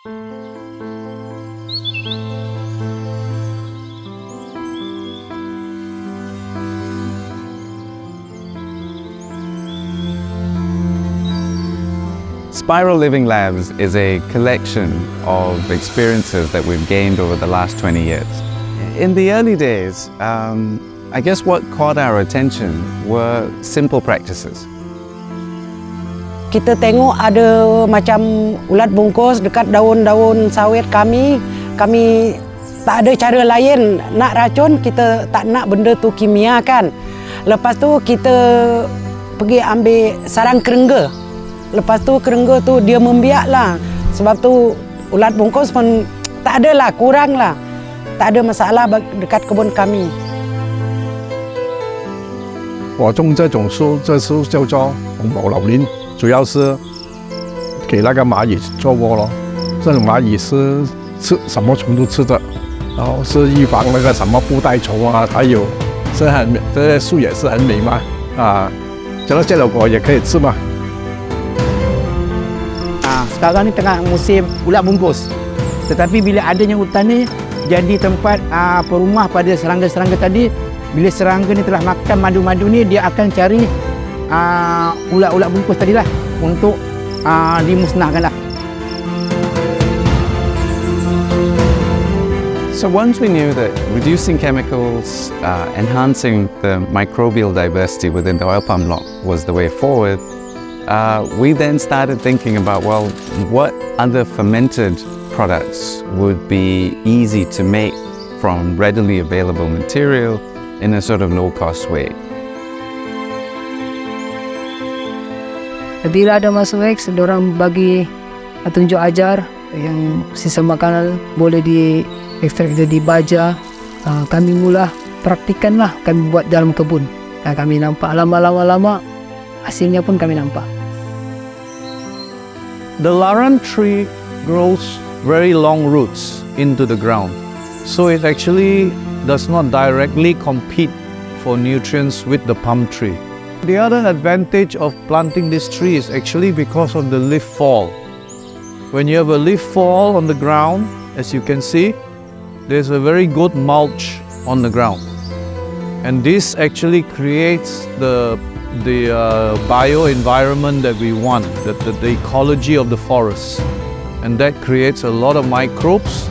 Spiral Living Labs is a collection of experiences that we've gained over the last 20 years. In the early days, I guess what caught our attention were simple practices. Kita tengok ada macam ulat bungkus dekat daun-daun sawit kami tak ada cara lain nak racun, kita tak nak benda tu kimia kan. Lepas tu kita pergi ambil sarang kerengga. Lepas tu kerengga tu dia membiak lah. Sebab tu ulat bungkus pun tak ada lah, kurang lah. Tak ada masalah dekat kebun kami. 我种这种树，这树叫做红毛老林，主要是给那个蚂蚁做窝咯。这种蚂蚁是吃什么虫都吃的，然后是预防那个什么布袋虫啊，还有这些树也是很美嘛啊，这个果也可以吃嘛。 Sekarang ni tengah musim ulat bungkus. Tetapi bila adanya hutan ni jadi tempat perumah pada serangga-serangga tadi. Bila serangga ni telah makan madu-madu ni, dia akan cari ulat-ulat bungkus tadilah untuk dimusnahkanlah. So once we knew that reducing chemicals, enhancing the microbial diversity within the oil palm block was the way forward, we then started thinking about, well, what other fermented products would be easy to make from readily available material in a sort of low-cost way. Bila ada masuk X, diorang bagi tunjuk ajar yang sisa makanan boleh diekstrak jadi baja. Kami mula praktikanlah, kami buat dalam kebun. Kami nampak lama-lama hasilnya pun kami nampak. The Laran tree grows very long roots into the ground, so it actually does not directly compete for nutrients with the palm tree. The other advantage of planting this tree is actually because of the leaf fall. When you have a leaf fall on the ground, as you can see, there's a very good mulch on the ground, and this actually creates the bio-environment that we want, the ecology of the forest, and that creates a lot of microbes,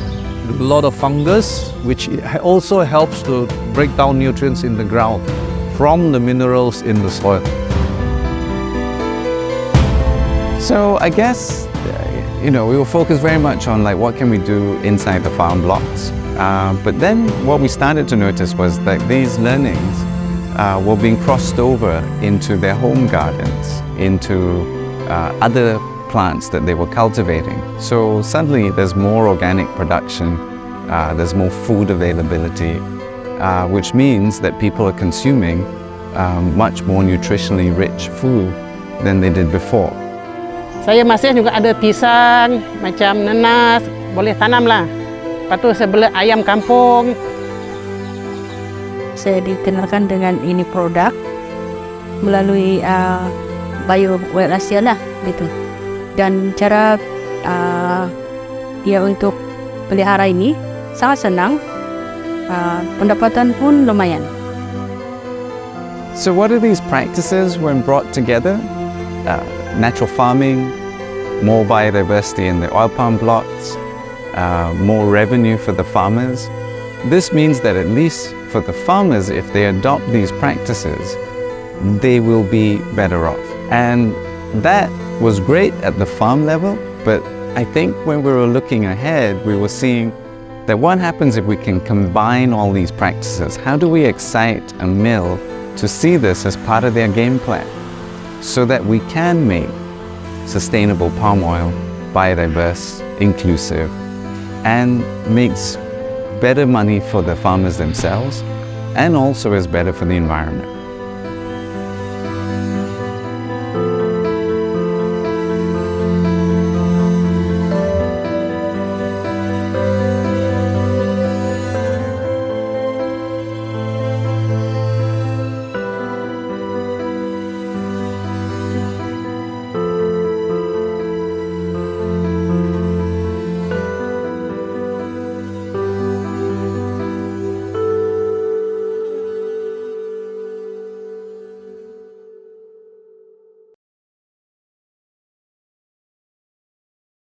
a lot of fungus, which also helps to break down nutrients in the ground from the minerals in the soil. So I guess, we were focused very much on like what can we do inside the farm blocks. But then what we started to notice was that these learnings were being crossed over into their home gardens, into other plants that they were cultivating. So suddenly there's more organic production, there's more food availability, which means that people are consuming much more nutritionally rich food than they did before. Saya masih juga ada pisang, macam nanas, boleh tanam lah. Lepas tu saya beli ayam kampung. Saya dikenalkan dengan ini produk melalui wildasia lah gitu. Dan cara dia untuk pelihara ini sangat senang, pendapatan pun lumayan. So what are these practices when brought together? Natural farming, more biodiversity in the oil palm blocks, more revenue for the farmers. This means that at least for the farmers, if they adopt these practices, they will be better off. And that was great at the farm level, but I think when we were looking ahead, we were seeing that what happens if we can combine all these practices? How do we excite a mill to see this as part of their game plan so that we can make sustainable palm oil biodiverse, inclusive, and makes better money for the farmers themselves and also is better for the environment?